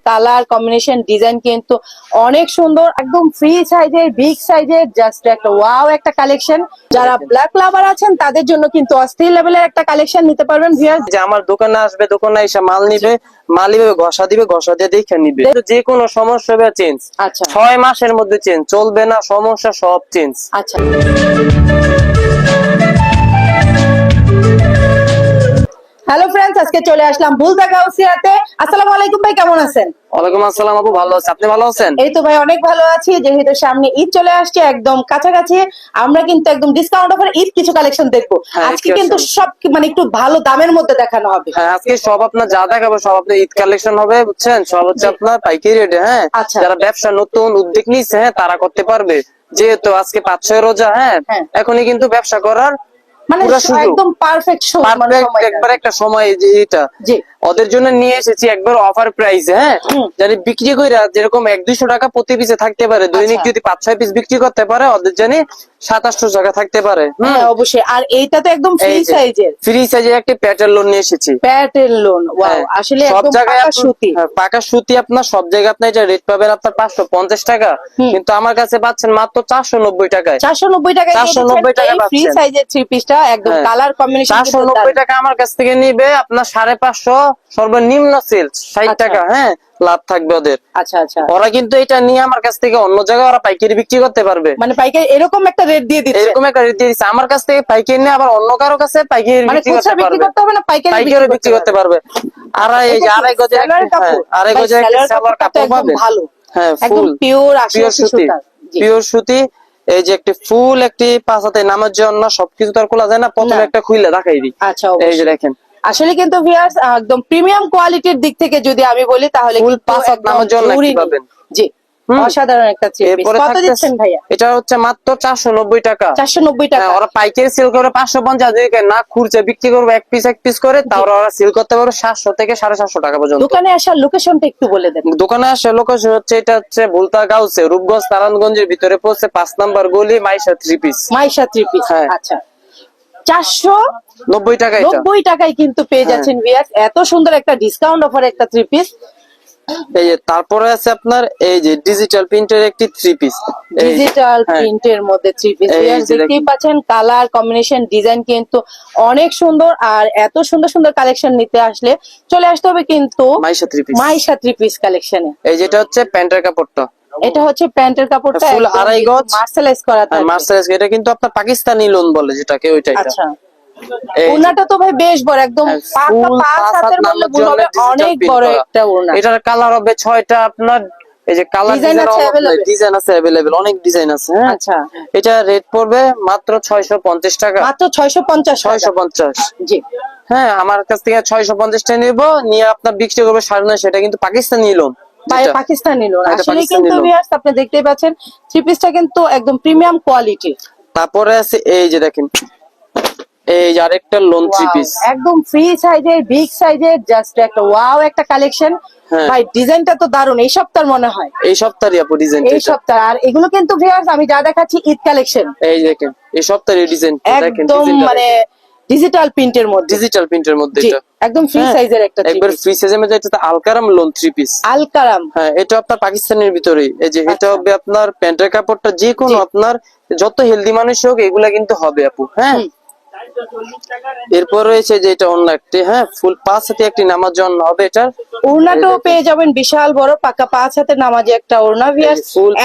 Colour combination design কিন্তু অনেক সুন্দর, একদম ফ্রি সাইজের, বিগ সাইজের, জাস্ট একটা ওয়াও একটা কালেকশন। যারা ব্ল্যাক লাভার আছেন তাদের জন্য কিন্তু অস্থির লেভেলের একটা কালেকশন নিতে পারবেন ভিউয়ার্স। যে আমার দোকানে আসবে, দোকানে এসে মাল নিবে, মাল নিবে, ঘষা দিবে, ঘষা দিয়ে দেখে নিবে। যে কোনো সমস্যা হবে চেঞ্জ। আচ্ছা 6 মাসের মধ্যে চেঞ্জ চলবে না, সমস্যা সব চেঞ্জ। আচ্ছা। হ্যালো ফ্রেন্ডস, আজকে চলে আসলাম বুলতা গাউসিয়াতে। আসসালামু আলাইকুম ভাই, কেমন আছেন? ওয়ালাইকুম আসসালাম আপু, ভালো আছি, আপনি ভালো আছেন? এই তো ভাই অনেক ভালো আছি। যেহেতু সামনে ঈদ চলে আসছে একদম কাছাকাছি, আমরা কিন্তু একদম ডিসকাউন্ট অফারে ঈদ কিছু কালেকশন দেখবো। হ্যাঁ, আজকে কিন্তু সব মানে একটু ভালো দামের মধ্যে দেখানো হবে। হ্যাঁ, আজকে সব আপনার যা দেখাবো সব আপনার ঈদ কালেকশন হবে, বুঝছেন? সব হচ্ছে আপনার পাইকারি রেটে। হ্যাঁ, আচ্ছা। যারা ব্যবসা নতুন উদ্যোগ নিচ্ছে, হ্যাঁ, তারা করতে পারবে। যেহেতু আজকে 5-6 রোজা, হ্যাঁ, হ্যাঁ। এখনই কিন্তু ব্যবসা করার মানে পুরো সুযোগ, একদম পারফেক্ট একবার একটা সময় যে এটা জি ওদের জন্য নিয়ে এসেছি একবার অফার প্রাইস। হ্যাঁ, জানি বিক্রি কইরা যেরকম 100-200 টাকা প্রতি পিসে থাকতে পারে, দৈনিক আচ্ছা। যদি 5-6 পিস বিক্রি করতে পারে ওদের জানি 700-800 টাকা থাকতে পারে। হ্যাঁ অবশ্যই। আর এইটা তো একদম ফ্রি সাইজের, ফ্রি সাইজের একটা প্যাটার্ন লোন নিয়ে এসেছি। প্যাটেল লোন, ওয়াও, হ্যাঁ, আসলে সব একদম জায়গায় পাকা সুতি। পাকা সুতি আপনার সব জায়গায় আপনি এটা রেট পাবেন আপনার 550 টাকা, কিন্তু আমার কাছে পাচ্ছেন মাত্র 490 টাকায়। 490 টাকায় 490 টাকা এই ফ্রি পাচ্ছেন। সাইজের থ্রি পিসটা একদম হ্যাঁ, কালার কম্বিনেশন 490 টাকা আমার কাছ থেকে নিবে আপনার 550, সর্বনিম্ন সেল 60 টাকা। হ্যাঁ, লাভ থাকবে ওদের। আচ্ছা আচ্ছা। ওরা কিন্তু এটা নিয়ে আমার কাছ থেকে অন্য জায়গায় ওরা পাইকারি বিক্রি করতে পারবে, মানে পাইকারি এরকম একটা রেট দিয়ে দিচ্ছে। এরকম একটা রেট দিয়ে দিচ্ছে। আমার কাছ থেকে পাইকারি নিয়ে আবার অন্য কারো কাছে পাইকারি মানে বিক্রি খুচরা করতে বিক্রি পারবে, করতে হবে না, পাইকারি পাইকারি বিক্রি করতে পারবে। এই যে আড়াই গজের আড়াই গজের একটা সালোয়ার কাপড় পাবে। ভালো, হ্যাঁ, একদম ফুল পিওর পিওর সুতি, সুতা। জি। পিওর সুতি। এই যে একটি ফুল একটি 5 হাতে নামার জন্য সবকিছু তো আর খোলা যায় না, প্রথমে একটা খুলে দেখাই দিই। আচ্ছা এই যে অবশ্যই। দেখেন, আসলে কিন্তু ভিউয়ার্স একদম প্রিমিয়াম কোয়ালিটির দিক থেকে যদি আমি বলি তাহলে ফুল কিন্তু 5 হাত একদম নামার জন্য জরুরি কি পাবেন। জি, অসাধারণ একটা থ্রি পিস। এরপরে কত দিচ্ছেন ভাইয়া? এটা হচ্ছে মাত্র 490 টাকা। 490 টাকা। ওরা পাইকারি সেল করে 550, যদি না খুচরা বিক্রি করবে এক পিস করে, তাহলে ওরা সেল করতে পারবে 700 থেকে 750 টাকা পর্যন্ত। দোকানে আসার লোকেশনটা একটু বলে দেন। দোকানে আসে লোকেশন হচ্ছে, এটা হচ্ছে ভুলতা গাউসে, রূপগঞ্জ নারায়ণগঞ্জের ভিতরে পড়ছে, 5 নাম্বার গলি, Maisha three piece. Maisha three piece. হ্যাঁ। আচ্ছা, 490 টাকা এটা। টাকায় কিন্তু পেয়ে যাচ্ছেন ভিউয়ার্স এত সুন্দর একটা ডিসকাউন্ট অফার একটা থ্রি পিস। এই যে তারপরে আছে আপনার এই যে ডিজিটাল প্রিন্টের একটি থ্রি পিস, ডিজিটাল প্রিন্টের মধ্যে থ্রি পিস দেখতেই পাচ্ছেন। কালার কম্বিনেশন ডিজাইন কিন্তু অনেক সুন্দর। আর এত সুন্দর সুন্দর কালেকশন নিতে আসলে চলে আসতে হবে কিন্তু মাইশা থ্রি পিস কালেকশনে। এই যেটা হচ্ছে প্যান্টের কাপড়টা, এটা হচ্ছে প্যান্টের কাপড়টা ফুল আড়াই গজ মার্সেলাইজ করা থাকে। মার্সেলাইজ, এটা কিন্তু আপনার পাকিস্তানি লোন বলে যেটাকে, ওইটাই। আচ্ছা, ওড়নাটা তো ভাই বেশ বড়, একদম পাকা 5 হাতের মধ্যে ভুল হবে, অনেক বড় একটা ওড়না। এটার কালার হবে 6টা আপনার। এই যে কালার ডিজাইন আছে अवेलेबल, অনেক ডিজাইন আছে। হ্যাঁ, আচ্ছা, এটা রেট পড়বে মাত্র 650 টাকা। মাত্র 650 650 জি। হ্যাঁ, আমার কাছ থেকে 650 টাকা নিব, নিয়ে আপনার বিক্রি করবে 950। সেটা কিন্তু পাকিস্তানি লোন, পাকিস্তানি লোন। আসলে কিন্তু ভিউয়ার্স আপনি দেখতেই পাচ্ছেন থ্রি পিসটা কিন্তু একদম প্রিমিয়াম কোয়ালিটি। তারপরে আছে এই যে দেখেন, এই যে আরেকটা লোন থ্রি পিস, একদম ফ্রি সাইজের, বিগ সাইজের, জাস্ট একটা ওয়াও একটা কালেকশন। ভাই ডিজাইনটা তো দারুণ, এই সপ্তাহের মনে হয় এই সপ্তাহেরই আপু ডিজাইন, এই সপ্তাহ। আর এগুলো কিন্তু ভিউয়ার্স আমি যা দেখাচ্ছি ঈদ কালেকশন। এই দেখেন এই সপ্তাহের ডিজাইন একদম মানে ডিজিটাল প্রিন্টের মধ্যে, এটা একদম ফ্রি সাইজের একটা একবার ফ্রি সাইজের মধ্যে। এটা Alkaram loan three piece, Alkaram. হ্যাঁ, এটা আপনার পাকিস্তানের ভিতরেই। এই যে এটা হবে আপনার প্যান্টের কাপড়টা, যে কোনো আপনার যত হেলদি মানুষ হোক এগুলা কিন্তু হবে আপু। হ্যাঁ, এরপর রয়েছে যে এটা অন্য একটি, হ্যাঁ, ফুল 5 হাতে একটি নামাজ জন্য হবে। এটার ওড়নাটাও পেয়ে যাবেন বিশাল বড় পাকা 5 হাতে নামাজে একটা ওড়না।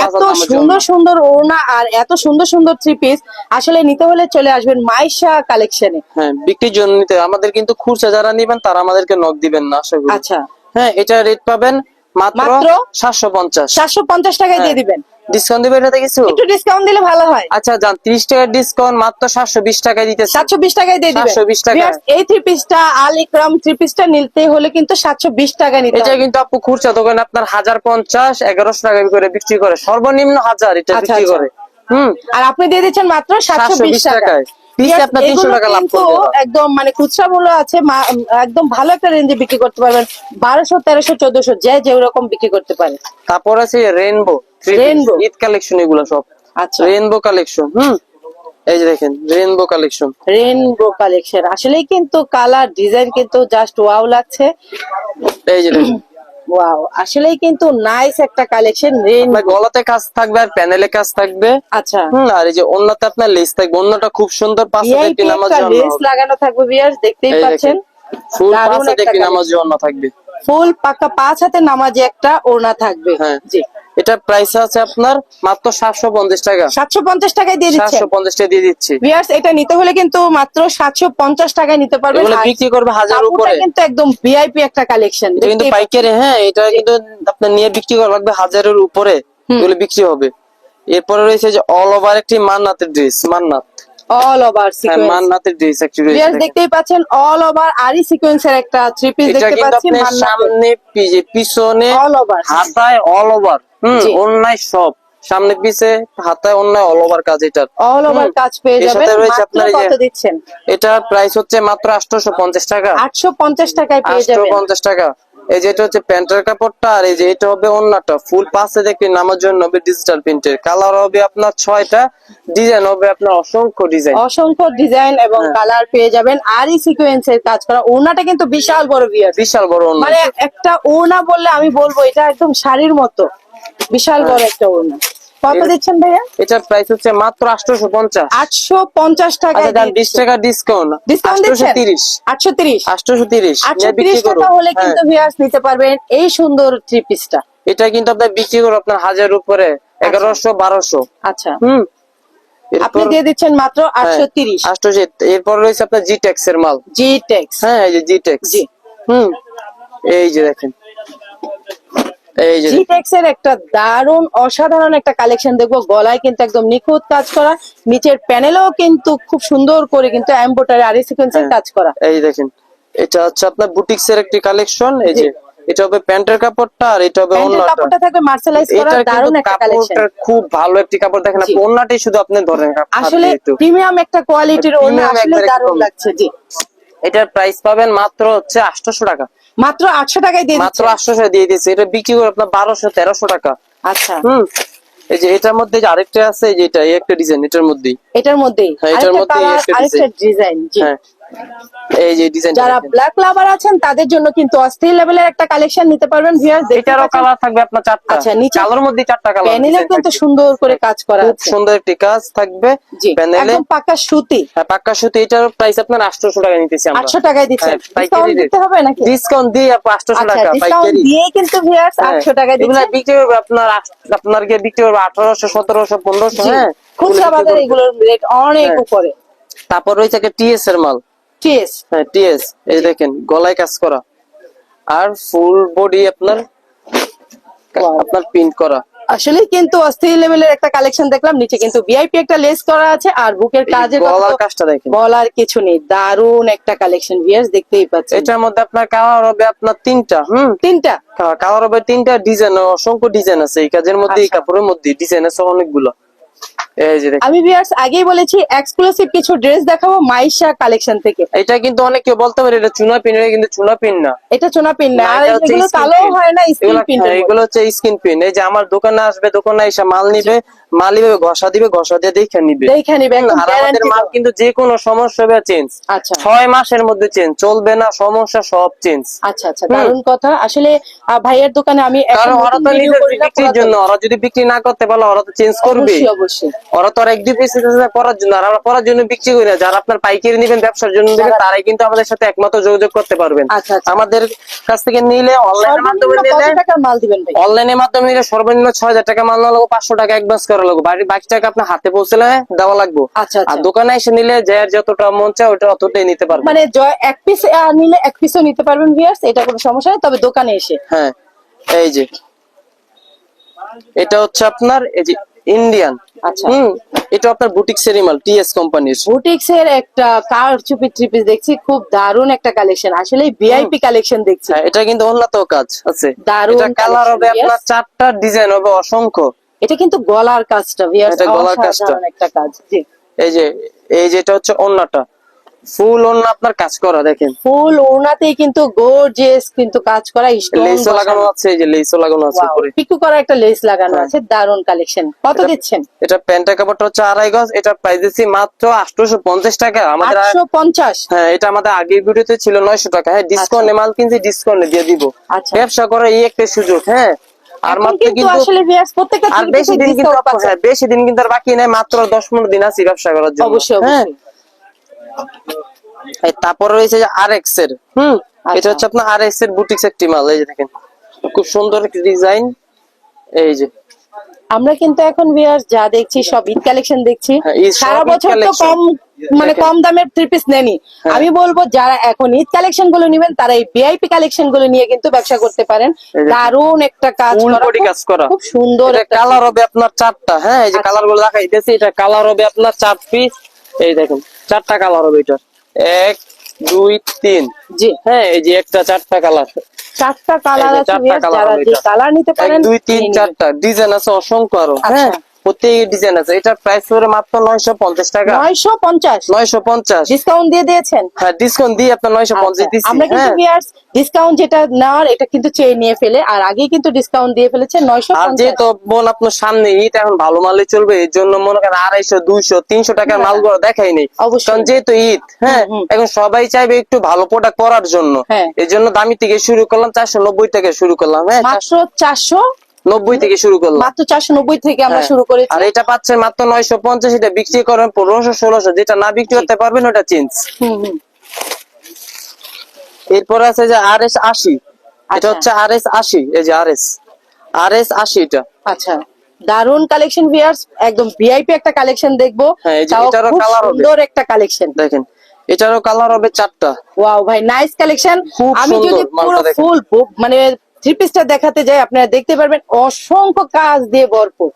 এত সুন্দর সুন্দর ওড়না আর এত সুন্দর সুন্দর থ্রি পিস আসলে নিতে হলে চলে আসবেন মাইশা কালেকশনে। হ্যাঁ, বিক্রির জন্য নিতে আমাদের কিন্তু খুচরা যারা নিবেন তারা আমাদেরকে নক দিবেন না, আশা করি। আচ্ছা, হ্যাঁ, এটা রেট পাবেন মাত্র 750 টাকায় দিয়ে দিবেন। ডিসকাউন্ট দিবেন এটাতে কিছু? একটু ডিসকাউন্ট দিলে ভালো হয়। আচ্ছা যান, 30 টাকার ডিসকাউন্ট মাত্র 720 টাকায় দিতেছি। 720 টাকায় দিয়ে দিবেন। 720 টাকা। এই থ্রি পিসটা আল ইকরাম থ্রি পিসটা নিতে হলে কিন্তু 720 টাকা নিতে হবে। এটা কিন্তু আপু খুচরা দোকানে আপনার 1050 1100 টাকা করে বিক্রি করে, সর্বনিম্ন 1000 এটা বিক্রি করে। আর আপনি দিয়ে দিচ্ছেন মাত্র 720 টাকায়। পিস আপনার 300 টাকা লাভ করবেন। একদম মানে খুচরা মূল্য আছে, একদম ভালো একটা রেঞ্জে বিক্রি করতে পারবেন। 1200 1300 1400 যে রকম বিক্রি করতে পারে। তারপর আছে রেইনবো ঈদ কালেকশন, এগুলো সব। আচ্ছা, রেইনবো কালেকশন। এই যে দেখেন রেইনবো কালেকশন, আসলেই কিন্তু কালার ডিজাইন কিন্তু জাস্ট ওয়াও লাগছে। এই যে দেখেন ওয়াও, আসলেই কিন্তু নাইস একটা কালেকশন। রেন আপনার গলাতে কাজ থাকবে আর প্যানেলে কাজ থাকবে। আচ্ছা, আর এই যে ওন্নাতে আপনার লেস থাকবে, ওন্নাটা খুব সুন্দর পাঁচ হাতে ভিআইপি একটি নামাজ একটা জন্য লেস লাগানো থাকবে ভিউয়ার্স, দেখতেই এই পাচ্ছেন। দেখেন ফুল পাঁচ দারুণ হাতে একটা একটি নামাজ কালেকশন, জন্য থাকবে। ফুল পাকা 5 হাতে নামাজে একটা ওড়না থাকবে। হ্যাঁ, জি, এটা প্রাইস আছে আপনার মাত্র 750 টাকা। 750 টাকায় দিয়ে দিচ্ছেন 750 টাকা দিয়ে দিচ্ছি। ভিউয়ার্স। এটা নিতে হলে কিন্তু মাত্র 750 টাকায় নিতে পারবেন। এগুলো আর বিক্রি করবে হাজার কাপড়টা উপরে। কিন্তু একদম ভিআইপি একটা কালেকশন, এটা কিন্তু পাইকারি, হ্যাঁ এটা কিন্তু আপনার নিয়ে বিক্রি করা লাগবে হাজারের উপরে, এগুলো বিক্রি হবে। এরপরে রয়েছে যে অল ওভার একটি মান্নাতের ড্রেস, মান্নাত অল ওভার হ্যাঁ সিকোয়েন্স। মান্নাতের ড্রেস একটি রয়েছে ভিউয়ার্স দেখেন। দেখতেই পাচ্ছেন অল ওভার আরি সিকোয়েন্সের একটা থ্রি পিস এটা দেখতে কিন্তু পাচ্ছি আপনার মান্নাতের। সামনে পিছনে অল ওভার, হাতায় অল ওভার, জি। অন্যায় সব সামনে পিছে হাতায় অন্যায় অল ওভার কাজ এটার। অল ওভার কাজ পেয়ে এর যাবেন। সাথে রয়েছে মাত্র আপনার এই যে কত দিচ্ছেন? এটা প্রাইস হচ্ছে মাত্র 850 টাকা। 850 টাকায় পেয়ে যাবেন। 850 টাকা। এই যে এটা হচ্ছে প্যান্টের কাপড়টা, আর এই যে এটা হবে ওন্নাটা ফুল পাঁচে দেখে নামার জন্য হবে ডিজিটাল প্রিন্টের। কালার হবে আপনার 6টা, ডিজাইন হবে আপনার অসংখ্য ডিজাইন। অসংখ্য ডিজাইন এবং হ্যাঁ। কালার পেয়ে যাবেন। আরি সিকোয়েন্সের কাজ করা ওড়নাটা কিন্তু বিশাল বড় ভিউয়ার্স, বিশাল বড় ওন্না মানে এটা। একটা ওড়না বললে আমি বলবো এটা একদম শাড়ির মতো বিশাল বড় একটা ওড়না। কত দিচ্ছেন ভাইয়া? এটার প্রাইস হচ্ছে মাত্র 850। 850 টাকায় আচ্ছা দাম 20 টাকা ডিসকাউন্ট, ডিসকাউন্ট দিচ্ছেন 830। 830। 830 830 টাকা হলে কিন্তু ভিউয়ার্স নিতে পারবেন এই সুন্দর থ্রি পিসটা। এটা কিন্তু আপনার বিক্রি করে আপনার হাজার উপরে 1100 1200। আচ্ছা, হুম আপনি দিয়ে দিচ্ছেন মাত্র 830। 800। এরপর রয়েছে আপনার জি টেক্স এর মাল। জি টেক্স, হ্যাঁ এই যে জি টেক্স। জি। এই যে দেখেন, এই যে জি টেক্স এর একটা দারুণ অসাধারণ একটা কালেকশন দেখবো। গলায় কিন্তু একদম নিখুঁত কাজ করা, নিচের প্যানেলেও কিন্তু খুব সুন্দর করে কিন্তু এমব্রয়ডারি আরি সিকোয়েন্সের কাজ করা। এই দেখেন, এটা হচ্ছে আপনার বুটিক্স এর একটি কালেকশন। এই যে এটা হবে প্যান্টের কাপড়টা, আর এটা হবে প্যান্টের ওন্নাটা। কাপড়টা থাকবে মার্শালাইজ করা, এটা দারুণ কিন্তু একটা কালেকশন। কাপড়টা খুব ভালো একটি কাপড়, দেখেন আপনি ওন্নাটাই শুধু আপনি ধরেন আসলে প্রিমিয়াম একটা কোয়ালিটির ওড়না, Premium আসলে একবার দারুণ একদম। লাগছে। জি, এটার প্রাইস পাবেন মাত্র হচ্ছে 800 টাকা। মাত্র 800 টাকায় দিয়ে মাত্র দিচ্ছেন। 800 দিয়ে দিয়েছে। এটা বিক্রি করে আপনার 1200 1300 টাকা। আচ্ছা, এই যে এটার মধ্যে যে আরেকটা আছে, এই যে এটা এই একটা ডিজাইন এটার মধ্যেই। এটার মধ্যেই হ্যাঁ, এটার আরেকটা মধ্যেই কালার, একটা আরেকটা ডিজাইন। জি, হ্যাঁ এই যে ডিজাইন। যারা ব্ল্যাক লাভার আছেন তাদের জন্য কিন্তু অস্থির লেভেলের একটা কালেকশন নিতে পারবেন ভিউয়ার্স। এটারও কালার থাকবে আপনার 4টা। আচ্ছা, নিচে কালার মধ্যে 4টা কালার। প্যানেলেও কিন্তু সুন্দর করে কাজ করা খুব আছে। সুন্দর একটি কাজ থাকবে জি, প্যানেলে। একদম পাকা সুতি। হ্যাঁ পাক্কা সুতি। এটার প্রাইস আপনার 800 টাকা নিতেছি আমরা। 800 টাকায় দিচ্ছেন। হ্যাঁ, পাইকারি ডিসকাউন্ট রেট। দিতে হবে নাকি? ডিসকাউন্ট দিয়ে আপু 800 আচ্ছা, টাকা ডিসকাউন্ট পাইকারি। দিয়ে কিন্তু ভিউয়ার্স 800 টাকায় এগুলা দিচ্ছেন। বিক্রি করবে আপনার আপনার গিয়ে বিক্রি করবে 1800 1700 1500। জি, হ্যাঁ, খুচরা এগুলো বিক্রি বাজারে করবে। এগুলোর রেট অনেক হ্যাঁ। উপরে। তারপর রয়েছে একটা টিএস এর মাল। টিএস, হ্যাঁ টিএস, এই দেখেন গলায় কাজ করা আর ফুল বডি আপনার প্রিন্ট করা। আসলে কিন্তু অস্থির লেভেলের একটা কালেকশন দেখলাম। নিচে কিন্তু ভিআইপি একটা লেস করা আছে, আর বুকের কাজের কথা গলার তো কাজটা দেখেন, বলার কিছু নেই। দারুণ একটা কালেকশন ভিউয়ার্স, দেখতেই পাচ্ছেন। এটার মধ্যে আপনার কালার হবে আপনার 3টা। তিনটা কালার হবে 3টা, ডিজাইন অসংখ্য ডিজাইন আছে এই কাজের মধ্যে। এই আচ্ছা। কাপড়ের মধ্যে ডিজাইন আছে অনেকগুলো। এই যে দেখেন, আমি ভিউয়ার্স আগেই বলেছি এক্সক্লুসিভ কিছু ড্রেস দেখাবো মাইশা কালেকশন থেকে। এটা কিন্তু অনেক কেউ বলতে পারে এটা চুনা পিন, এটা কিন্তু চুনা পিন না। এটা চুনা পিন না, না, আর এটা হচ্ছে এগুলো skin কালো print। হয় না, স্কিন পিন। এগুলো হচ্ছে স্কিন পিন। এই যে আমার দোকানে আসবে, দোকানে এসে মাল নিবে, মাল নিবে ঘষা দিবে, ঘষা দিয়ে দেখে নিবে। দেখে নিবে, একদম আর আমাদের গ্যারান্টি মাল কিন্তু যে কোনো সমস্যা হবে চেঞ্জ। আচ্ছা 6 মাসের মধ্যে চেঞ্জ, চলবে না সমস্যা সব চেঞ্জ। আচ্ছা আচ্ছা, দারুণ কথা। আসলে ভাইয়ের দোকানে আমি এখন কারণ ওরা নতুন তো ভিডিও নিজের করি না, বিক্রির জন্য, ওরা যদি বিক্রি না করতে পারলে ওরা তো চেঞ্জ করবে। অবশ্যই অবশ্যই। ওরা তো আর এক দুই পিস পড়ার জন্য, আর আমরা পড়ার জন্য বিক্রি করি না। যারা আপনার পাইকারি নেবেন ব্যবসার জন্য নেবেন, তারাই কিন্তু আমাদের সাথে একমাত্র যোগাযোগ করতে পারবেন। আচ্ছা আচ্ছা, আমাদের কাছ থেকে নিলে অনলাইনের মাধ্যমে সর্বনিম্ন কত নিলে, টাকার মাল দিবেন ভাই? অনলাইনের মাধ্যমে নিলে সর্বনিম্ন 6000 টাকা মাল না লাগবে, 500 টাকা অ্যাডভান্স করা লাগবে, বাকি টাকা আপনার হাতে পৌঁছলে দেওয়া লাগবে। আচ্ছা আর আচ্ছা, দোকানে এসে নিলে যার যতটা মন চায় ওটা অতটাই নিতে পারবে। মানে জয় এক পিস নিলে এক পিসও নিতে পারবেন ভিউয়ার্স, এটা কোনো সমস্যা নেই, তবে দোকানে এসে। হ্যাঁ এই যে এটা হচ্ছে আপনার এই যে ইন্ডিয়ান। আচ্ছা, এটা আপনার বুটিক সেরিমাল টিএস কোম্পানির। বুটিক্স এর একটা কারচুপি থ্রি পিস দেখছি, খুব দারুণ একটা কালেকশন। আসলে ভিআইপি কালেকশন দেখছি। হ্যাঁ এটা কিন্তু উন্নত কাজ আছে। দারুণ এটা কালার collection, হবে আপনার yes। 4টা, ডিজাইন হবে অসংখ্য। এটা কিন্তু গলার কাজটা ভিউয়ার্স, এটা গলার কাজটা। অসাধারণ একটা কাজ। জি, এই যে এটা হচ্ছে ওন্নাটা। ফুল ওড়না আপনার কাজ করা দেখেন, ফুল ওড়নাতেই কিন্তু গর্জিয়াস কিন্তু কাজ করা, স্টোন লেসও লাগানো আছে, এই যে লেসও লাগানো আছে উপরে, পিকু করা একটা লেস লাগানো আছে, দারুন কালেকশন। কত দিচ্ছেন? এটা প্যান্টের কাপড়টা হচ্ছে 2.5 গজ, এটা প্রাইস দিচ্ছি মাত্র 850 টাকা। আমাদের 850? হ্যাঁ, এটা আমাদের আগের ভিডিওতে ছিল 900 টাকা। হ্যাঁ, ডিসকাউন্টে মাল কিনছি, ডিসকাউন্টে দিয়ে দিব। আচ্ছা, ব্যবসা করার এই একটা সুযোগ। হ্যাঁ, আর এখন মাত্র কিন্তু আসলে ভিউয়ার্স প্রত্যেকটা আর বেশি দিন কিন্তু হ্যাঁ, বেশি দিন কিন্তু আর বাকি নেই, মাত্র 10-15 দিন আছে ব্যবসা করার জন্য। অবশ্যই হ্যাঁ, অবশ্যই। তারপর রয়েছে যে আরএক্স এর, এটা হচ্ছে আপনার আরএক্স এর বুটিক্স একটি মাল। এই যে দেখেন, খুব সুন্দর একটা ডিজাইন। এই যে আমরা কিন্তু এখন ভিউয়ার্স যা দেখছি সব ঈদ কালেকশন দেখছি। হ্যাঁ, ঈদ সব সারা ঈদ বছর তো collection। কম মানে কম দামের থ্রি পিস নেনি। আমি বলবো যারা এখন ঈদ কালেকশন গুলো নেবেন তারা এই ভিআইপি কালেকশন গুলো নিয়ে কিন্তু ব্যবসা করতে পারেন। দারুন একটা কাজ ফুল করা, বডি কাজ করা, খুব সুন্দর এটা একটা কালার হবে আপনার 4টা। হ্যাঁ, এই যে কালার গুলো দেখাইতেছি, এটা কালার হবে আপনার 4 পিস। এই দেখেন 4টা কালার হবে এটা, 1 2 3। জি হ্যাঁ, এই যে একটা 4টা কালার, 4টা কালার আছে, যারা যে কালার নিতে 1 পারেন 2 3 4টা ডিজাইন আছে অসংখ্য আরো। হ্যাঁ, প্রত্যেক ডিজাইন আছে। এটা প্রাইস পড়ে মাত্র 950 টাকা। 950? 950 ডিসকাউন্ট দিয়ে দিয়েছেন? হ্যাঁ, ডিসকাউন্ট দিয়ে আপনার 950 দিচ্ছি। আমরা কিন্তু ভিউয়ার্স ডিসকাউন্ট যেটা নেওয়ার এটা কিন্তু চেয়ে নিয়ে ফেলে, আর আগেই কিন্তু ডিসকাউন্ট দিয়ে ফেলেছে আর 950। যেহেতু বোন আপনার সামনে ঈদ, এখন ভালো মালে চলবে, এর জন্য মনে করেন 250 200 300 টাকার মালগুলো দেখাই নেই। কারণ যেহেতু ঈদ, হ্যাঁ, এখন সবাই চাইবে একটু ভালো প্রোডাক্ট পরার জন্য। এর জন্য দামি থেকে শুরু করলাম, 490 থেকে শুরু করলাম। হ্যাঁ, মাত্র 490 থেকে শুরু করলাম, মাত্র 490 থেকে আমরা শুরু করেছি। আর এটা পাচ্ছেন মাত্র 950। এটা বিক্রি করেন 1500 1600, যেটা না বিক্রি করতে পারবেন ওটা চেঞ্জ। এরপর আছে যে আরএস 80, এটা হচ্ছে আরএস 80। এই যে আরএস 80 এটা। আচ্ছা, দারুন কালেকশন ভিউয়ার্স, একদম ভিআইপি একটা কালেকশন দেখবো। হ্যাঁ, এই যে তাও এটারও খুব কালার হবে, সুন্দর একটা কালেকশন। দেখেন এটারও কালার হবে 4টা। ওয়াও ভাই, নাইস কালেকশন। খুব আমি সুন্দর যদি পুরো মালটা দেখেন। ফুল মানে থ্রি পিসটা দেখাতে যাই, আপনারা দেখতে পারবেন অসংখ্য কাজ দিয়ে ভরপুর।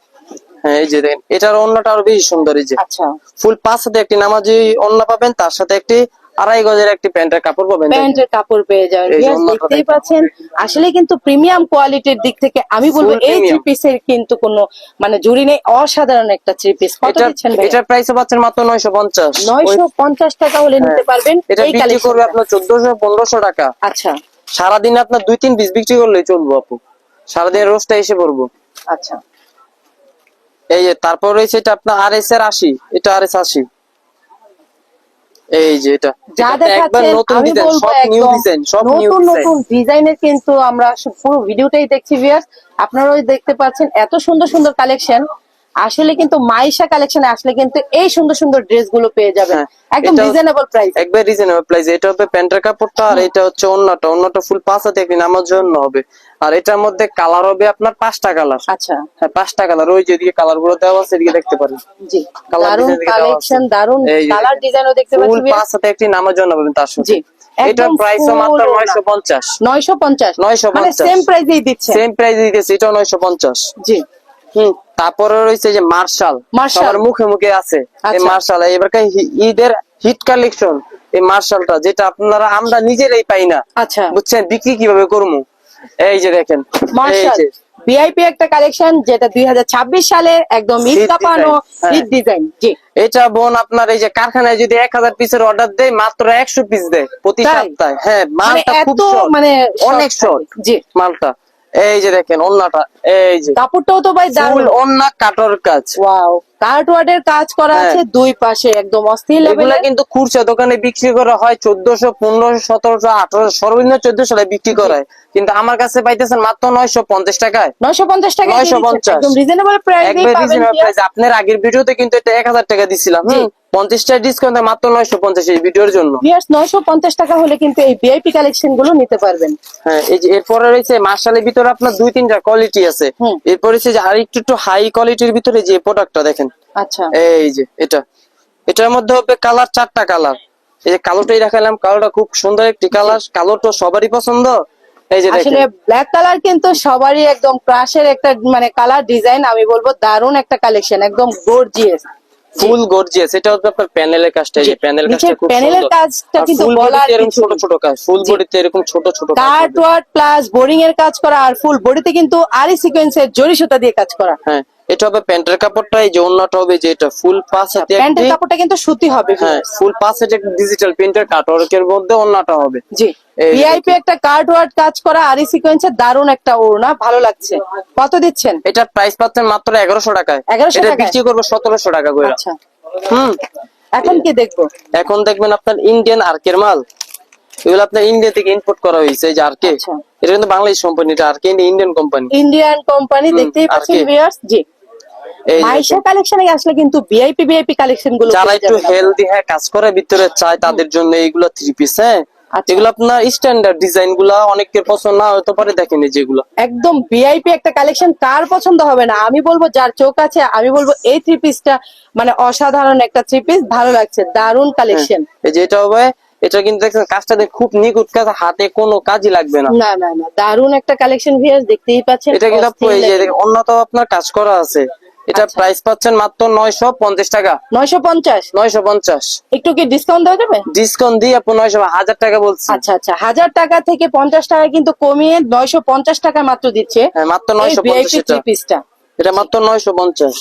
হ্যাঁ, এই যে দেখেন এটার ওড়নাটা আরো বেশি সুন্দর। এই যে আচ্ছা, ফুল 5 সাথে একটি নামাজি ওড়না পাবেন, তার সাথে একটি 2.5 গজের একটি প্যান্টের কাপড় পাবেন। প্যান্টের কাপড় পেয়ে যাবেন। এই যে ভিউয়ার্স ওড়নাটা দেখতেই দেখেন। পাচ্ছেন, আসলে কিন্তু প্রিমিয়াম কোয়ালিটির দিক থেকে আমি বলবো Full এই থ্রি premium। পিসের কিন্তু কোনো মানে জুড়ি নেই, অসাধারণ একটা থ্রি পিস। কত দিচ্ছেন ভাই? এটার প্রাইস পাচ্ছেন মাত্র 950। 950 টাকা হলে নিতে পারবেন এটা এই বিক্রি করবে কালেকশনটা। আপনার 1400-1500 টাকা। আচ্ছা সারাদিন আপনার 2-3 পিস বিক্রি করলেই চলবো আপু, সারাদিন রোজটা এসে পড়বো। আচ্ছা, এই যে তারপর রয়েছে এটা আপনার আরএস এর 80, এটা আরএস 80। এই যে এটা যা একবার দেখাচ্ছেন নতুন আমি ডিজাইন, বলবো সব নিউ একদম ডিজাইন, সব নিউ নতুন ডিজাইন। নতুন ডিজাইনের কিন্তু আমরা পুরো ভিডিওটাই দেখছি ভিউয়ার্স, আপনারাও দেখতে পাচ্ছেন এত সুন্দর সুন্দর কালেকশন। আসলে কিন্তু মাইশা কালেকশনে আসলে কিন্তু এই সুন্দর সুন্দর ড্রেস গুলো পেয়ে যাবেন একদম রিজনেবল প্রাইস। একবার রিজনেবল প্রাইস। এটা হবে প্যান্টের কাপড়টা, আর এটা হচ্ছে ওন্নাটা ফুল 5 হাতে একদিন আমার জন্য হবে। আর এটার মধ্যে কালার হবে আপনার 5টা কালার। আচ্ছা, হ্যাঁ, 5টা কালার, ওই যেদিকে কালার গুলো দেওয়া আছে এদিকে দেখতে পারেন। জি, কালার দারুন ডিজাইন দেওয়া আছে, কালেকশন, দারুন এই যে কালার ডিজাইনও দেখতে ফুল পাচ্ছি 5 হাতে একটি নামার জন্য পাবেন তার সাথে। জি, এটার প্রাইস মাত্র 950। 950 মানে সেম প্রাইসেই দিচ্ছে। সেম প্রাইস দিতেছে, এটাও 950। জি, তারপরে রয়েছে যে মার্শাল, সবার মুখে মুখে আছে এই মার্শাল। এবারকার ঈদের হিট কালেকশন এই মার্শালটা, যেটা আমরা নিজেরাই পাই না। আচ্ছা, বুঝছেন বিক্রি কিভাবে করবো। এই যে দেখেন মার্শাল ভিআইপি একটা কালেকশন, যেটা 2026 সালে একদম ঈদ কাঁপানো ঈদ ডিজাইন। জি, এটা বোন আপনার এই যে কারখানায় যদি 1000 পিসের অর্ডার দেয়, মাত্র 100 পিস দেয় প্রতি সপ্তাহে। হ্যাঁ, মালটা খুব মানে অনেক শর্ট। জি, মালটা এই যে দেখেন ওন্নাটা, এই যে কাপড়টাও তো ভাই দারুণ, ওন্না কাটর কাজ। ওয়াও, কাটওয়ার্ডের কাজ করা আছে দুই পাশে, একদম অস্থির লেভেলের। এগুলা কিন্তু খুচরা দোকানে বিক্রি করা হয় 1400 1500 1700 1800, সর্বনিম্ন 1400 টাকায় বিক্রি করা হয়, কিন্তু আমার কাছে পাইতেছেন মাত্র 950 টাকায়। 950 টাকা, 950 একদম রিজনেবল প্রাইসে একবার পাবেন। Reasonable price. আপনার আগের ভিডিওতে কিন্তু এটা 1000 টাকা দিছিলাম, 50 টাকা ডিসকাউন্ট মাত্র 950 এই ভিডিওর জন্য। ভিউয়ার্স 950 টাকা হলে কিন্তু এই ভিআইপি কালেকশন গুলো নিতে পারবেন। হ্যাঁ, এই যে এরপরে রয়েছে মার্শালের ভিতরে আপনার 2-3টা কোয়ালিটি আছে। এরপর হচ্ছে যে আর একটু হাই কোয়ালিটির ভিতরে যে প্রোডাক্টটা দেখেন। আচ্ছা, এই যে এটার মধ্যে হবে কালার 4টা কালার। এই যে কালোটাই দেখালাম, কালোটা খুব সুন্দর একটি কালার, কালো তো সবারই পছন্দ। এই যে আসলে ব্ল্যাক কালার কিন্তু সবারই একদম ক্রাশের একটা মানে কালার ডিজাইন, আমি বলবো দারুন একটা কালেকশন, একদম গর্জিয়াস। ফুল গর্জিয়াস। এটা হচ্ছে আপনার প্যানেলের কাজটা, এই যে প্যানেল কাজটা খুব প্যানেলের সুন্দর। কাজটা কিন্তু ফুল বলার বডিতে এরকম কিছু ছোট নেই। ছোট কাজ, ফুল বডিতে এরকম ছোট ছোট কাজ কাট হবে। ওয়ার্ক প্লাস বোরিং এর কাজ করা, আর ফুল বডিতে কিন্তু আরি সিকোয়েন্সের জরি সুতা দিয়ে কাজ করা। হ্যাঁ, এটা হবে প্যান্টের কাপড়টা, এই যে ওন্নাটা হবে যে এটা ফুল পাঁচ হাতে প্যান্টের একটি, কাপড়টা কিন্তু সুতি হবে। হ্যাঁ ফুল পাঁচ হাতে একটা ডিজিটাল প্রিন্টের কাটওয়ার্কের মধ্যে ওন্নাটা হবে। জি, এই যে ভিআইপি দেখুন। একটা কাট ওয়ার্ক কাজ করা আরি সিকোয়েন্সের দারুন একটা ওড়না, ভালো লাগছে। কত দিচ্ছেন? এটা প্রাইস পাচ্ছেন মাত্র 1100 টাকায়। 1100 এটা টাকায়? বিক্রি করবো 1700 টাকা করে। আচ্ছা, হুম, এখন কি দেখবো? এখন দেখবেন আপনার ইন্ডিয়ান আর্কের মাল, এগুলো আপনার ইন্ডিয়া থেকে ইম্পোর্ট করা হয়েছে। এই যে আরকে, আচ্ছা। এটা কিন্তু বাংলাদেশ কোম্পানি, এটা আরকে ইন্ডিয়ান কোম্পানি। ইন্ডিয়ান কোম্পানি, দেখতেই পাচ্ছেন আরকে। ভিউয়ার্স। জি, এই যে মাইশা দেখুন, কালেকশনে আসলে কিন্তু ভিআইপি কালেকশন গুলো যারা পেয়ে একটু যাবেন আপনারা। হেলদি হ্যাঁ কাজ করে ভিতরে চায় তাদের জন্য এইগুলো থ্রি পিস। হ্যাঁ, আচ্ছা। এগুলো আপনার স্ট্যান্ডার্ড ডিজাইন গুলা অনেকের পছন্দ না হতে পারে, দেখেন এই যেগুলো একদম ভিআইপি একটা কালেকশন, কার পছন্দ হবে না? আমি বলবো যার চোখ আছে, আমি বলবো এই থ্রি পিসটা মানে অসাধারণ একটা থ্রি পিস, ভালো লাগছে, দারুন কালেকশন। এই যে এটা হবে, এটা কিন্তু দেখছেন কাজটা দেখে খুব নিখুঁত কাজ, হাতে কোনো কাজই লাগবে না। না না না, দারুন একটা কালেকশন ভিউয়ার্স, দেখতেই পাচ্ছেন। এটা কিন্তু আপু অস্থির এই যে level। অন্য তো আপনার কাজ করা আছে, এটা আচ্ছা। প্রাইস পাচ্ছেন মাত্র 950 টাকা। 950? 950 একটু কি ডিসকাউন্ট দেওয়া যাবে? ডিসকাউন্ট দিয়ে আপু 1000 টাকা বলছি। আচ্ছা আচ্ছা, 1000 টাকা থেকে 50 টাকা কিন্তু কমিয়ে 950 টাকা মাত্র দিচ্ছে হ্যাঁ মাত্র এই 950 ভিআইপি এটা, থ্রি পিসটা। এটা মাত্র 950।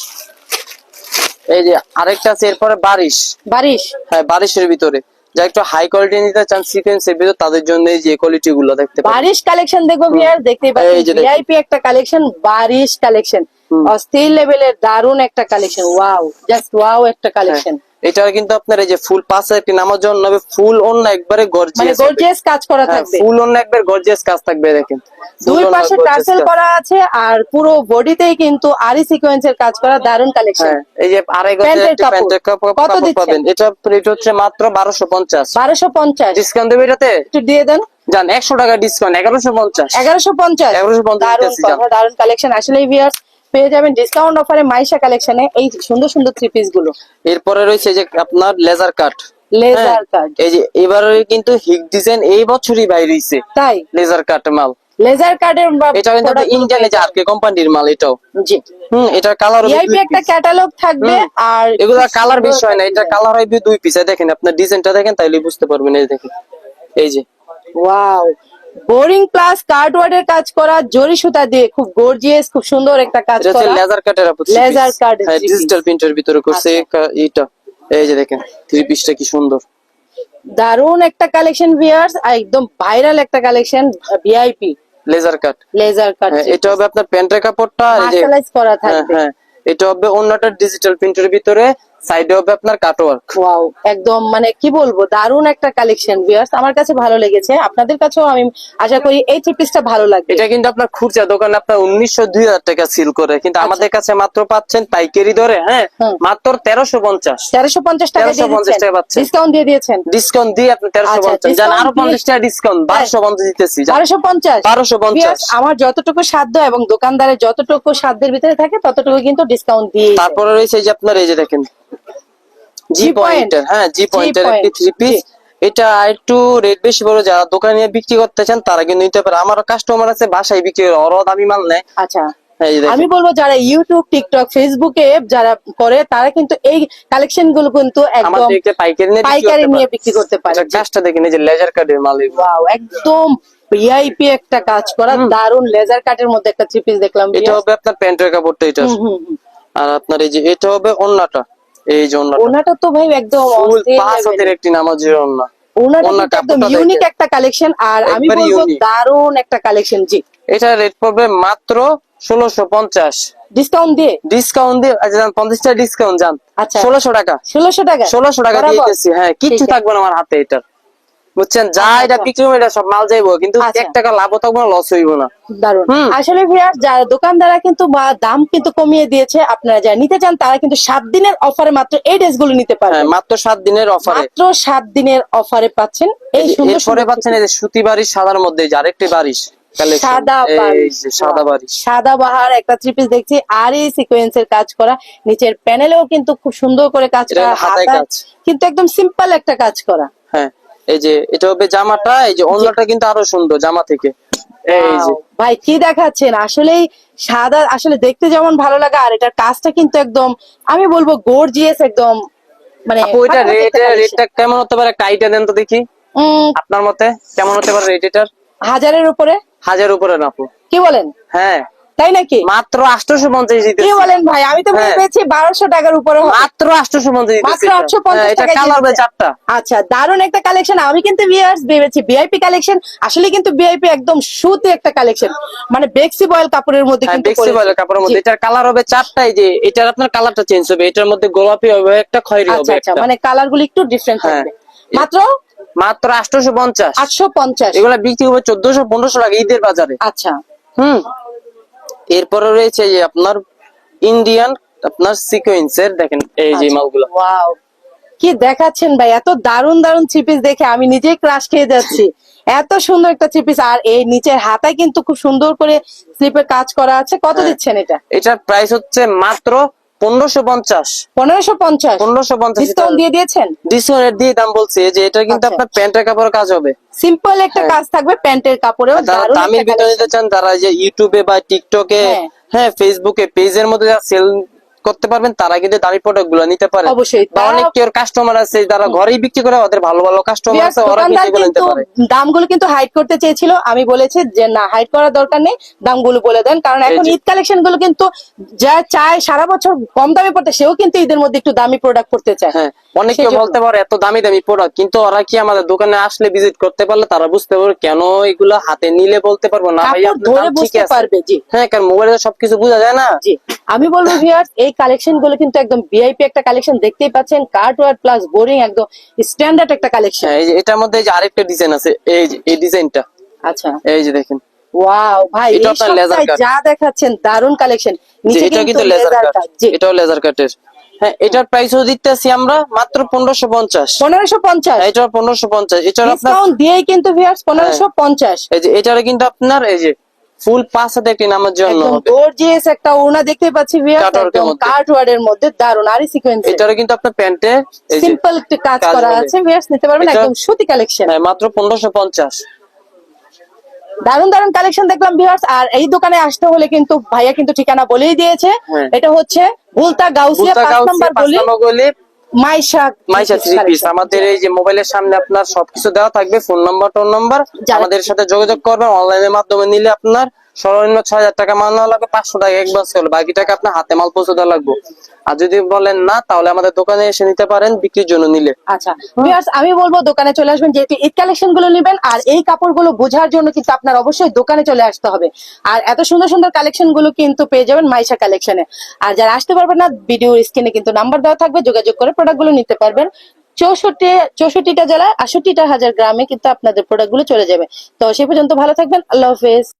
এই যে আরেকটা আছে এরপরে বারিশ। বারিশ? হ্যাঁ বারিশের ভিতরে যা একটু হাই কোয়ালিটি নিতে চান সিকোয়েন্সের ভিতর, তাদের জন্য এই যে কোয়ালিটি গুলো দেখতে পাবেন। বারিশ কালেকশন দেখবো ভিউয়ার্স, দেখতেই পাচ্ছেন এই যে দেখুন। ভিআইপি একটা কালেকশন, বারিশ কালেকশন, অস্থির লেভেলের দারুন একটা কালেকশন। ওয়াও, জাস্ট ওয়াও একটা কালেকশন। এটা কিন্তু আপনার এই যে ফুল পাশে একটি নামার জন্য হবে, ফুল অন্য একবারে মানে গর্জিয়াস, গর্জিয়াস কাজ করা থাকবে। ফুল অন্য একবার গর্জিয়াস কাজ থাকবে দেখেন। দুই পাশে টার্সেল করা আছে, আর পুরো বডিতেই কিন্তু আরি সিকোয়েন্সের কাজ করা, দারুন কালেকশন। হ্যাঁ এই যে আড়াই গজের প্যান্টের একটি কাপড়। প্যান্টের কাপড় কত কাপড় দিচ্ছেন? পাবেন। এটা রেট হচ্ছে মাত্র 1250। 1250 ডিসকাউন্ট দেবে এটাতে, একটু দিয়ে দেন। জান 100 টাকা ডিসকাউন্ট, 1150। 1150? 1150 দারুন দিতেছি, কথা, দারুন কালেকশন। আসলে ভিউয়ার্স পেয়ে যাবেন ডিসকাউন্ট অফারে মাইশা কালেকশনে এই সুন্দর সুন্দর থ্রি পিস গুলো। এরপরে রয়েছে যে আপনার লেজার কাট। লেজার কাট? এই যে এবারে কিন্তু হিক ডিজাইন এই বছরই বাইরে হইছে তাই? লেজার কাট মাল। লেজার কাটের এটা কিন্তু ইন্ডিয়ান যে আরকে কোম্পানির মাল এটাও। জি, এটা কালার হবে ভিআইপি একটা ক্যাটালগ থাকবে। আর এগুলা কালার বিষয় না, এটা কালার হবে দুই পিসে। দেখেন আপনার ডিজাইনটা দেখেন তাইলে বুঝতে পারবেন। এই দেখেন এই যে ওয়াও, বোরিং প্লাস কার্ডওয়ার্ডের কাজ করা, জরি সুতা দিয়ে খুব গর্জিয়াস, খুব সুন্দর একটা কাজ এটা হচ্ছে করা। লেজার কাটের আপু, লেজার কাট ডিজিটাল প্রিন্টের ভিতরে করছে এটা। এই যে দেখেন থ্রি পিসটা কি সুন্দর, দারুন একটা কালেকশন ভিউয়ার্স, একদম ভাইরাল একটা collection VIP laser cut. Laser cut. এটা হবে আপনার প্যান্টের কাপড়টা, এই যে মার্শালাইজ করা হ্যাঁ থাকবে। হ্যাঁ, এটা হবে অন্যটা ডিজিটাল প্রিন্টের ভিতরে, সাইডে হবে আপনার কাটওয়ার্ক। ওয়াও, একদম মানে কি বলবো, দারুন একটা কালেকশন ভিউয়ার্স, আমার কাছে ভালো লেগেছে, আপনাদের কাছেও আমি আশা করি এই থ্রি পিসটা ভালো লাগবে। এটা কিন্তু আপনার খুচরা দোকানে আপনার 1900-2000 টাকা সেল করে, কিন্তু আমাদের কাছে মাত্র পাচ্ছেন পাইকারি দরে। হ্যাঁ মাত্র 1350। 1350 টাকা দিয়ে 1350 টাকা পাচ্ছেন। ডিসকাউন্ট দিয়ে দিয়েছেন? ডিসকাউন্ট দিয়ে আপনি 1350 জান, আরো 50 টাকা ডিসকাউন্ট 1250 দিতেছি। 1250? 1250। আমার যতটুকু সাধ্য এবং দোকানদারের যতটুকু সাধ্যের ভিতরে থাকে ততটুকু কিন্তু ডিসকাউন্ট দিয়ে। তারপরে রয়েছে এই যে আপনার এই যে দেখেন জি পয়েন্টের, হ্যাঁ জি পয়েন্টের একটি থ্রি পিস। এটা একটু রেট বেশি বড়, যারা দোকানে বিক্রি করতে চান তারা কিন্তু নিতে পারে। আমার কাস্টমার আছে বাসায় বিক্রি করে, ওরা দামি মাল নেয়। আচ্ছা, এই যে দেখেন। আমি বলবো যারা ইউটিউব টিকটক ফেসবুকে যারা করে তারা কিন্তু এই কালেকশন গুলো কিন্তু একদম আমাদেরকে পাইকারি নিয়ে বিক্রি করতে পারে। কাজটা দেখেন এই যে লেজার কাটের মাল। ওয়াও, একদম ভিআইপি একটা কাজ করা, দারুন লেজার কাটের মধ্যে একটা থ্রি পিস দেখলাম। এটা হবে আপনার প্যান্টের কাপড়টা এটা, আর আপনার এই যে এটা হবে ওন্নাটা। এই যে ওন্নাটা, ওনাটা তো ভাই একদম ফুল অস্থির পাঁচ level হাতের এর। একটি নামাজের ওন্না। ওনাটা ওন্না কিন্তু একদম কাপড়টা ইউনিক দেখেন। একটা কালেকশন, আর আমি একবারে বলবো unique। দারুন একটা কালেকশন। জি, এটা রেট পড়বে মাত্র 1650। ডিসকাউন্ট দিয়ে? ডিসকাউন্ট দিয়ে আচ্ছা জান 50 টাকা ডিসকাউন্ট জান। আচ্ছা, 1600 টাকা। 1600 টাকা? 1600 টাকা বরাবর? দিয়েছি। হ্যাঁ কিচ্ছু ঠিক আছে। থাকবে না আমার হাতে এটা, বুঝছেন? যা আচ্ছা, এটা আচ্ছা। বিক্রি হবে এটা সব মাল যাইবো, কিন্তু আচ্ছা। 1 টাকা লাভও থাকবে না, লস হইব না। দারুন। আসলে ভিউয়ার্স যারা দোকানদাররা কিন্তু দাম কিন্তু কমিয়ে দিয়েছে, আপনারা যারা নিতে চান তারা কিন্তু 7 দিনের অফারে মাত্র এই ড্রেস গুলো নিতে হ্যাঁ পারবেন। মাত্র 7 দিনের অফারে, মাত্র 7 দিনের অফারে পাচ্ছেন এই সুন্দর এরপরে সুন্দর পাচ্ছেন এই যে সুতি বারিশ সাদার মধ্যে, যে আরেকটি বারিশ কালেকশন। সাদা এই বারিশ। যে সাদা বারিশ, সাদা বাহার একটা থ্রি পিস দেখছি, আর এই সিকোয়েন্সের কাজ করা, নিচের প্যানেলেও কিন্তু খুব সুন্দর করে কাজ এটা করা, হাতায় হাতায় কাজ। কিন্তু একদম সিম্পল একটা কাজ করা। হ্যাঁ এই যে এটা হবে জামাটা, এই যে ওন্নাটা কিন্তু আরো সুন্দর জামা থেকে। এই যে Wow, ভাই কি দেখাচ্ছেন আসলেই সাদা, আসলে দেখতে যেমন ভালো লাগে আর এটার কাজটা কিন্তু একদম আমি বলবো গর্জিয়াস একদম, মানে আপু এটা ফাটাফাটি একটা collection। রেটটা কেমন হতে পারে, একটা আইডিয়া দেন তো দেখি আপনার মতে কেমন হতে পারে রেট এটার? 1000-এর উপরে। 1000 উপরে না আপু? কি বলেন, হ্যাঁ তাই নাকি? মাত্র 850 কি দিতেছি। বলেন ভাই, আমি তো হ্যাঁ। পেয়েছি 1200 টাকার উপরে হবে। মাত্র 850 দিতেছি মাত্র 850 এটা টাকায় কালার দিয়ে হবে দিচ্ছে। 4টা। আচ্ছা, দারুণ একটা কালেকশন। আমি কিন্তু ভিউয়ার্স ভেবেছি ভিআইপি কালেকশন, আসলে কিন্তু ভিআইপি একদম সুতি একটা কালেকশন, মানে বেক্সি বয়েল কাপড়ের মধ্যে হ্যাঁ কিন্তু বেক্সি করেছে। বয়েলের কাপড়ের মধ্যে জি। এটার কালার হবে 4টা। এই যে এটার আপনার কালারটা চেঞ্জ হবে, এটার মধ্যে গোলাপি হবে একটা, খয়েরি আচ্ছা হবে আচ্ছা, একটা। মানে কালার গুলো একটু ডিফারেন্ট হ্যাঁ। থাকবে। মাত্র মাত্র 850। 850। এগুলা বিক্রি হবে 1400-1500 টাকা ঈদের বাজারে। আচ্ছা, হুম। এরপরে রয়েছে এই যে আপনার ইন্ডিয়ান আপনার সিকোয়েন্সের, দেখেন এই যে মালগুলো। ওয়াও, কি দেখাচ্ছেন ভাই, এত দারুণ দারুণ থ্রি পিস দেখে আমি নিজেই ক্রাশ খেয়ে যাচ্ছি। এত সুন্দর একটা থ্রি পিস, আর এই নিচের হাতায় কিন্তু খুব সুন্দর করে স্লিপের কাজ করা আছে। কত হ্যাঁ। দিচ্ছেন এটা? এটার প্রাইস হচ্ছে মাত্র 1550। 1550। 1550 ডিসকাউন্ট দিয়ে দিয়েছেন? ডিসকাউন্ট দিয়ে দাম বলছি যে এটা কিন্তু আচ্ছা। আপনার প্যান্টের কাপড়ের কাজ হবে। সিম্পল একটা হ্যাঁ। কাজ থাকবে প্যান্টের কাপড়েও, যারা দারুণ দামের একটা ভিতরে নিতে কালেকশন। চান, তারা যে ইউটিউবে বা টিকটকে, হ্যাঁ। হ্যাঁ ফেসবুকে পেজের মধ্যে যারা সেল করতে পারবেন, তারা কিন্তু দামি প্রোডাক্ট গুলো নিতে পারে। অবশ্যই। বা অনেক কেউ কাস্টমার আছে যারা ঘরেই বিক্রি করে, ওদের ভালো ভালো কাস্টমার আছে, ওরা কিন্তু দোকানদার এগুলো নিতে কিন্তু পারে। দামগুলো কিন্তু হাইড করতে চেয়েছিল, আমি বলেছি যে না, হাইড করার দরকার নেই, দামগুলো বলে দেন, কারণ এখন এই যে। ঈদ কালেকশন গুলো কিন্তু যা চায় সারা বছর কম দামে পড়তে, সেও কিন্তু ঈদের মধ্যে একটু দামি প্রোডাক্ট করতে চায়। হ্যাঁ অনেকে সেজন্য। বলতে পারে এত দামি দামি প্রোডাক্ট, কিন্তু ওরা কি আমাদের দোকানে আসলে ভিজিট করতে পারলে তারা বুঝতে পারবে কেন এগুলো হাতে নিলে বলতে পারবো না ভাই কাপড় আপনার ধরে দাম ঠিকই বুঝতে আছে। পারবে। জি হ্যাঁ কারণ মোবাইলে সবকিছু বোঝা যায় না। জি, আমি বলবো ভিউয়ার্স, এই কালেকশন গুলো কিন্তু একদম ভিআইপি একটা কালেকশন, দেখতেই পাচ্ছেন কার্ড ওয়ার প্লাস বোরিং, একদম স্ট্যান্ডার্ড একটা কালেকশন। হ্যাঁ এই যে এটার মধ্যে এই যে আরেকটা ডিজাইন আছে, এই যে এই ডিজাইনটা, আচ্ছা, এই যে দেখেন। ওয়াও ভাই, এটা এই আপনার লেজার সপ্তাহে কাট। যা দেখাচ্ছেন দারুণ কালেকশন, যে নিচে এটা কিন্তু কিন্তু লেজার লেজার কাট, কাট। জি, এটাও লেজার কাটের। হ্যাঁ এটার প্রাইসও দিতেছি আমরা মাত্র 1550। 1550। এটার 1550, এটার আপনার ডিসকাউন্ট দিয়েই কিন্তু ভিউয়ার্স 1550। এই যে এটার কিন্তু আপনার এই যে ফুল 5 হাতে একটি নামার জন্য একদম হবে। গর্জিয়াস একটা ওড়না দেখতে পাচ্ছি ভিউয়ার্স, কাটওয়ার্কের একদম মধ্যে। কাটওয়ার্ডের মধ্যে দারুণ, আর সিকোয়েন্স এটারও কিন্তু আপনার প্যান্টে এই যে সিম্পল একটা কাজ কাজ করা হবে। আছে, ভিউয়ার্স নিতে পারবেন, এটা- একদম সুতি কালেকশন। হ্যাঁ মাত্র 1550। দারুণ দারুণ কালেকশন দেখলাম ভিউয়ার্স, আর এই দোকানে আসতে হলে কিন্তু ভাইয়া কিন্তু ঠিকানা বলেই দিয়েছে। হ্যাঁ। এটা হচ্ছে ভুলতা গাউসিয়া 5 নম্বর গলি, গলি, Maisha Maisha three piece. collection। আমাদের এই যে মোবাইলের সামনে আপনার সবকিছু দেওয়া থাকবে, ফোন নাম্বার টোন নাম্বার, যারা- আমাদের সাথে যোগাযোগ করবেন। অনলাইনের মাধ্যমে নিলে আপনার সর্বনিম্ন 6000 টাকা মাল নেওয়া লাগবে, 500 টাকা অ্যাডভান্স করলে বাকি টাকা আপনার হাতে মাল পৌঁছে দেওয়া লাগবে। আর যদি বলেন না, তাহলে আমাদের দোকানে এসে নিতে পারেন বিক্রির জন্য নিলে। আচ্ছা ভিউয়ার্স, আমি বলবো দোকানে চলে আসবেন, যেহেতু ঈদ কালেকশন গুলো নেবেন, আর এই কাপড়গুলো বোঝার জন্য কিন্তু আপনার অবশ্যই দোকানে চলে আসতে হবে। আর এত সুন্দর সুন্দর কালেকশন গুলো কিন্তু পেয়ে যাবেন মাইশা কালেকশনে। আর যারা আসতে পারবেন না, ভিডিওর স্ক্রিনে কিন্তু নাম্বার দেওয়া থাকবে, যোগাযোগ করে প্রোডাক্ট গুলো নিতে পারবেন। 64টা জেলায় 68,000 গ্রামে কিন্তু আপনাদের প্রোডাক্ট গুলো চলে যাবে। তো সে পর্যন্ত ভালো থাকবেন, আল্লাহ হাফেজ।